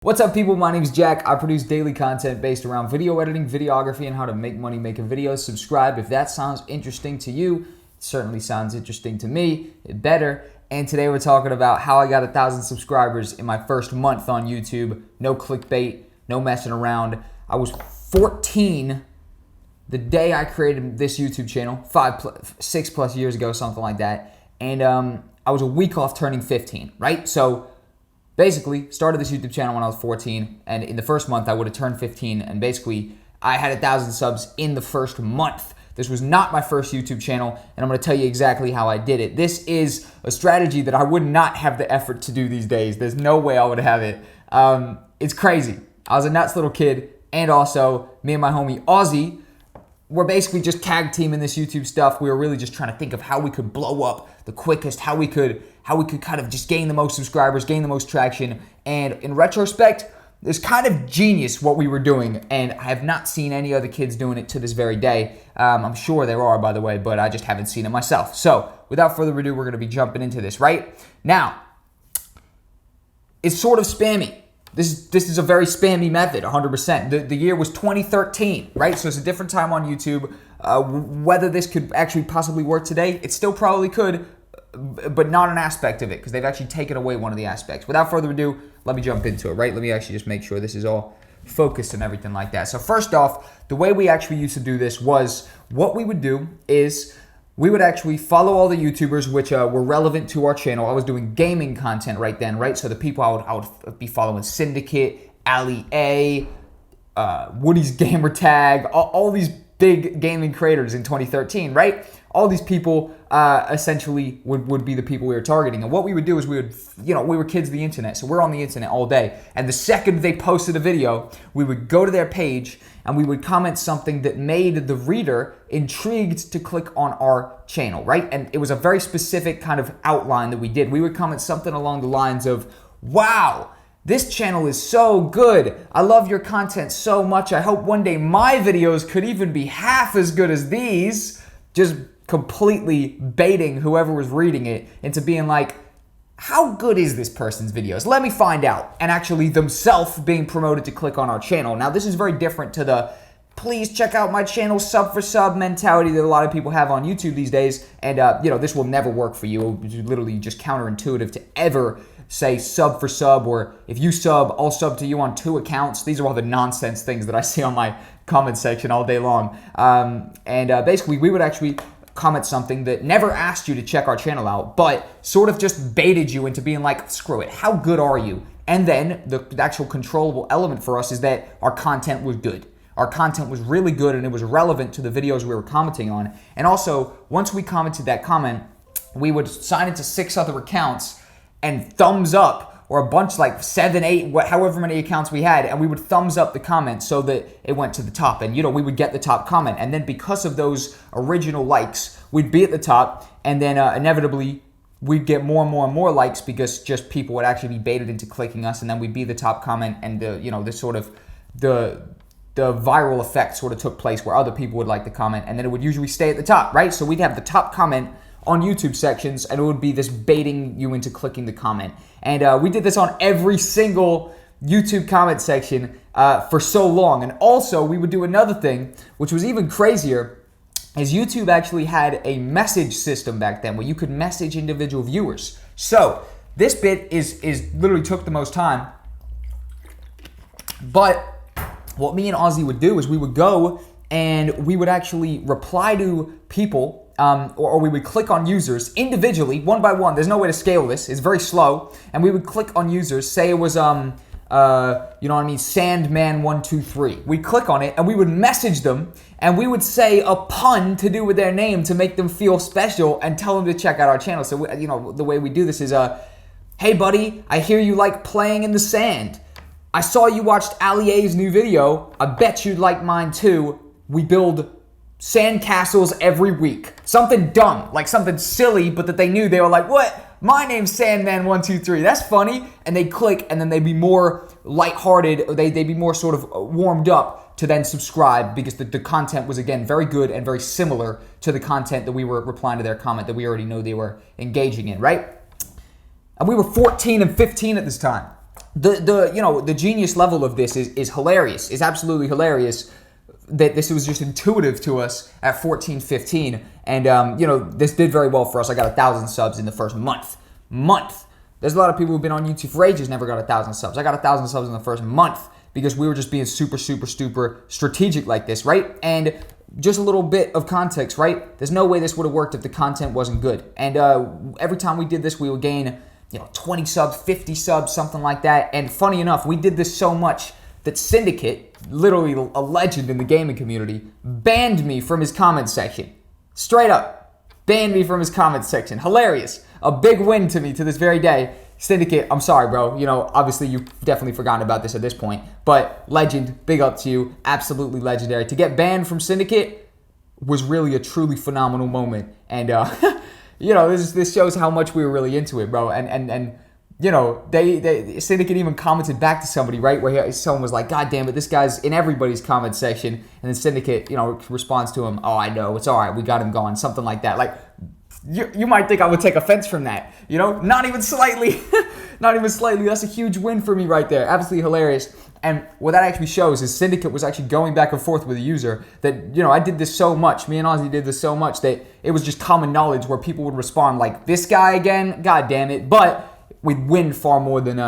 What's up, people? My name's Jack. I produce daily content based around video editing, videography, and how to make money making videos. Subscribe if that sounds interesting to you. It certainly sounds interesting to me. It better. And today we're talking about how I got 1,000 subscribers in my first month on YouTube. No clickbait, no messing around. I was 14 the day I created this YouTube channel, 6 plus years ago, something like that. And I was a week off turning 15, right? So basically, started this YouTube channel when I was 14, and in the first month, I would have turned 15, and basically, I had 1,000 subs in the first month. This was not my first YouTube channel, and I'm going to tell you exactly how I did it. This is a strategy that I would not have the effort to do these days. There's no way I would have it. It's crazy. I was a nuts little kid, and also, me and my homie Ozzy were basically just tag teaming this YouTube stuff. We were really just trying to think of how we could blow up the quickest, how we could kind of just gain the most subscribers, gain the most traction. And in retrospect, it's kind of genius what we were doing, and I have not seen any other kids doing it to this very day. I'm sure there are, by the way, but I just haven't seen it myself. So without further ado, we're going to be jumping into this, right? Now, it's sort of spammy. This is a very spammy method, 100%. The year was 2013, right? So it's a different time on YouTube. Whether this could actually possibly work today, it still probably could, but not an aspect of it, because they've actually taken away one of the aspects. Without further ado, let me jump into it, right? Let me actually just make sure this is all focused and everything like that. So first off, the way we actually used to do this was, what we would do is we would actually follow all the YouTubers which were relevant to our channel. I was doing gaming content right then, right? So the people I would be following: Syndicate, Ali A, Woody's Gamertag, all these big gaming creators in 2013, right? All these people essentially would be the people we were targeting. And what we would do is we were kids of the internet, so we're on the internet all day. And the second they posted a video, we would go to their page and we would comment something that made the reader intrigued to click on our channel, right? And it was a very specific kind of outline that we did. We would comment something along the lines of, "Wow, this channel is so good. I love your content so much. I hope one day my videos could even be half as good as these." Just completely baiting whoever was reading it into being like, how good is this person's videos? Let me find out. And actually themselves being promoted to click on our channel. Now, this is very different to the please check out my channel sub for sub mentality that a lot of people have on YouTube these days. And, this will never work for you. It's literally just counterintuitive to ever say sub for sub, or if you sub, I'll sub to you on 2 accounts. These are all the nonsense things that I see on my comment section all day long. Basically, we would actually comment something that never asked you to check our channel out, but sort of just baited you into being like, screw it, how good are you? And then the actual controllable element for us is that our content was good. Our content was really good, and it was relevant to the videos we were commenting on. And also, once we commented that comment, we would sign into 6 other accounts and thumbs up, or a bunch, like 7, 8, however many accounts we had, and we would thumbs up the comment so that it went to the top. And, we would get the top comment. And then because of those original likes, we'd be at the top, and then inevitably, we'd get more and more and more likes because just people would actually be baited into clicking us, and then we'd be the top comment, and the viral effect sort of took place where other people would like the comment, and then it would usually stay at the top, right? So we'd have the top comment on YouTube sections, and it would be this baiting you into clicking the comment. And we did this on every single YouTube comment section for so long. And also, we would do another thing, which was even crazier, is YouTube actually had a message system back then where you could message individual viewers. So this bit is literally took the most time. But what me and Ozzy would do is we would go and we would actually reply to people, or we would click on users individually, one by one. There's no way to scale this. It's very slow. And we would click on users. Say it was, Sandman123. We'd click on it, and we would message them, and we would say a pun to do with their name to make them feel special and tell them to check out our channel. So, the way we do this is, hey, buddy, I hear you like playing in the sand. I saw you watched Ali A's new video. I bet you'd like mine too. We build sandcastles every week. Something dumb, like something silly, but that they knew. They were like, what? My name's Sandman123. That's funny. And they'd click, and then they'd be more lighthearted. They'd be more sort of warmed up to then subscribe, because the content was, again, very good and very similar to the content that we were replying to their comment that we already know they were engaging in, right? And we were 14 and 15 at this time. the genius level of this is hilarious. Is absolutely hilarious. That this was just intuitive to us at 14, 15. And, this did very well for us. I got 1,000 subs in the first month. There's a lot of people who've been on YouTube for ages, never got 1,000 subs. I got 1,000 subs in the first month because we were just being super strategic like this, right? And just a little bit of context, right? There's no way this would have worked if the content wasn't good. And every time we did this, we would gain 20 subs, 50 subs, something like that. And funny enough, we did this so much that Syndicate, literally a legend in the gaming community, banned me from his comment section. Straight up, banned me from his comment section. Hilarious. A big win to me to this very day. Syndicate, I'm sorry, bro. Obviously you've definitely forgotten about this at this point. But legend, big up to you. Absolutely legendary. To get banned from Syndicate was really a truly phenomenal moment. And, this shows how much we were really into it, bro. And Syndicate even commented back to somebody, right, where someone was like, God damn it, this guy's in everybody's comment section. And then Syndicate, responds to him, oh, I know, it's all right, we got him gone, something like that. Like, you might think I would take offense from that, not even slightly. Not even slightly. That's a huge win for me right there. Absolutely hilarious. And what that actually shows is Syndicate was actually going back and forth with a user that, I did this so much. Me and Ozzy did this so much that it was just common knowledge where people would respond like, this guy again? God damn it. But we'd win far more than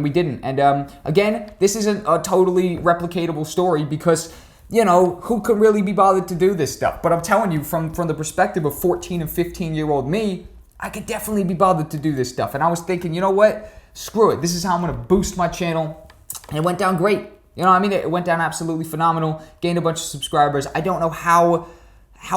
we didn't. And again, this isn't a totally replicatable story because, who could really be bothered to do this stuff? But I'm telling you, from the perspective of 14 and 15-year-old me, I could definitely be bothered to do this stuff. And I was thinking, you know what? Screw it. This is how I'm going to boost my channel. And it went down great. It went down absolutely phenomenal. Gained a bunch of subscribers. I don't know how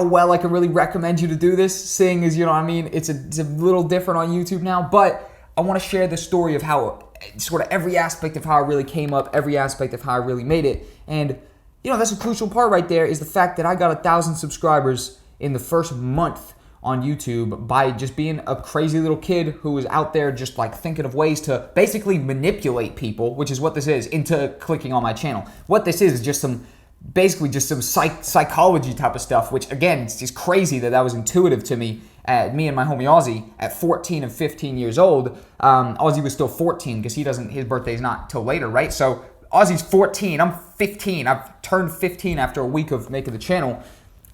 well I can really recommend you to do this, seeing as, it's a little different on YouTube now. But I want to share the story of how, sort of every aspect of how I really came up, every aspect of how I really made it. And, that's a crucial part right there is the fact that I got 1,000 subscribers in the first month on YouTube by just being a crazy little kid who was out there just like thinking of ways to basically manipulate people, which is what this is, into clicking on my channel. What this is just some psychology type of stuff, which again, it's just crazy that was intuitive to me. Me and my homie Ozzy at 14 and 15 years old. Ozzy was still 14 because his birthday's not till later, right? So Ozzy's 14, I'm 15. I've turned 15 after a week of making the channel.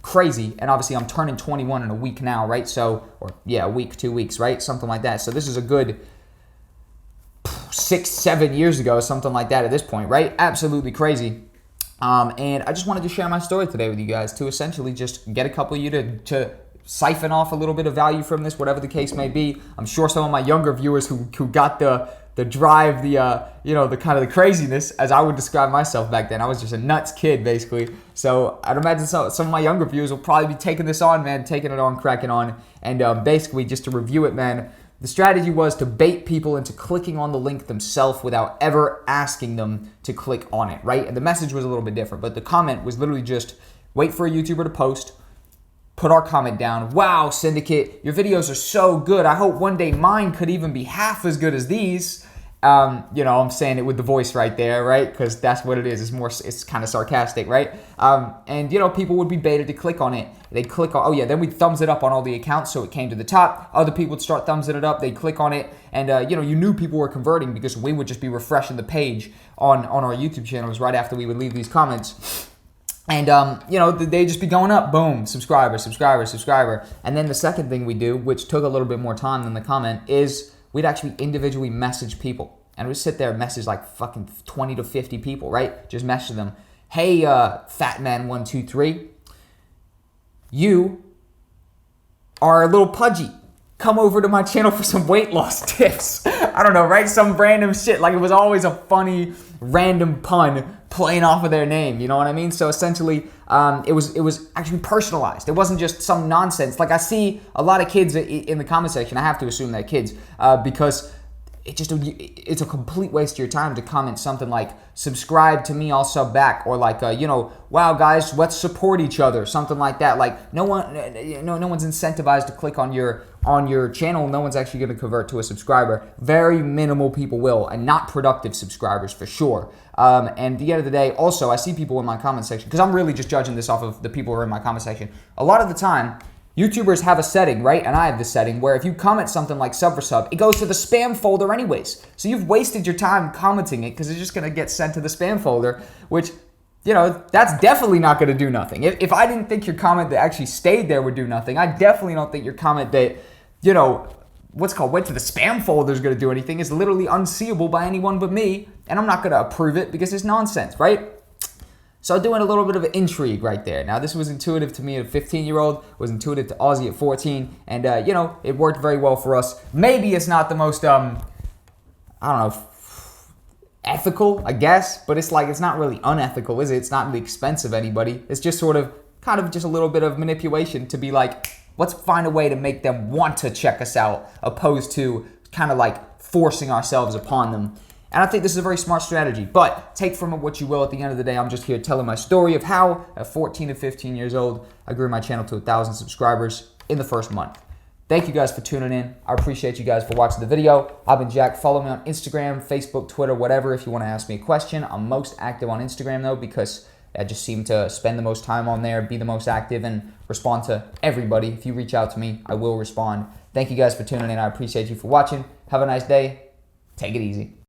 Crazy. And obviously I'm turning 21 in a week now, right? A week, 2 weeks, right? Something like that. So this is a good 6-7 years ago, something like that at this point, right? Absolutely crazy. And I just wanted to share my story today with you guys to essentially just get a couple of you to siphon off a little bit of value from this, whatever the case may be. I'm sure some of my younger viewers who got the drive, the kind of the craziness, as I would describe myself back then. I was just a nuts kid, basically. So I'd imagine some of my younger viewers will probably be taking this on, man, taking it on, cracking on. And basically, just to review it, man, the strategy was to bait people into clicking on the link themselves without ever asking them to click on it, right? And the message was a little bit different, but the comment was literally just wait for a YouTuber to post, put our comment down. Wow, Syndicate, your videos are so good. I hope one day mine could even be half as good as these. I'm saying it with the voice right there, right? Because that's what it is. It's kind of sarcastic, right? And people would be baited to click on it. They'd click on, then we'd thumbs it up on all the accounts so it came to the top. Other people would start thumbsing it up. They'd click on it. And, you knew people were converting because we would just be refreshing the page on our YouTube channels right after we would leave these comments. And, they'd just be going up, boom, subscriber. And then the second thing we do, which took a little bit more time than the comment, is we'd actually individually message people. And we'd sit there and message like fucking 20 to 50 people, right? Just message them. Hey, Fatman123, you are a little pudgy. Come over to my channel for some weight loss tips. I don't know, right? Some random shit. Like it was always a funny, random pun playing off of their name. You know what I mean? So essentially, it was actually personalized. It wasn't just some nonsense. Like I see a lot of kids in the comment section. I have to assume they're kids because it's a complete waste of your time to comment something like subscribe to me, I'll sub back, or like wow guys, let's support each other, something like that. Like no one's incentivized to click on your channel. No one's actually going to convert to a subscriber. Very minimal people will, and not productive subscribers for sure. And at the end of the day, also I see people in my comment section, because I'm really just judging this off of the people who are in my comment section. A lot of the time, YouTubers have a setting, right? And I have this setting where if you comment something like sub for sub, it goes to the spam folder anyways. So you've wasted your time commenting it because it's just going to get sent to the spam folder, which, you know, that's definitely not going to do nothing. If I didn't think your comment that actually stayed there would do nothing, I definitely don't think your comment that, you know, went to the spam folder is going to do anything. It's literally unseeable by anyone but me, and I'm not going to approve it because it's nonsense, right? So doing a little bit of an intrigue right there. Now, this was intuitive to me at a 15-year-old, was intuitive to Aussie at 14, and, you know, it worked very well for us. Maybe it's not the most, I don't know, ethical, I guess, but it's like, it's not really unethical, is it? It's not the expense of anybody. It's just sort of, kind of just a little bit of manipulation to be like, let's find a way to make them want to check us out, opposed to kind of like forcing ourselves upon them. And I think this is a very smart strategy, but take from it what you will. At the end of the day, I'm just here telling my story of how at 14 to 15 years old, I grew my channel to 1,000 subscribers in the first month. Thank you guys for tuning in. I appreciate you guys for watching the video. I've been Jack. Follow me on Instagram, Facebook, Twitter, whatever, if you want to ask me a question. I'm most active on Instagram, though, because I just seem to spend the most time on there, be the most active, and respond to everybody. If you reach out to me, I will respond. Thank you guys for tuning in. I appreciate you for watching. Have a nice day. Take it easy.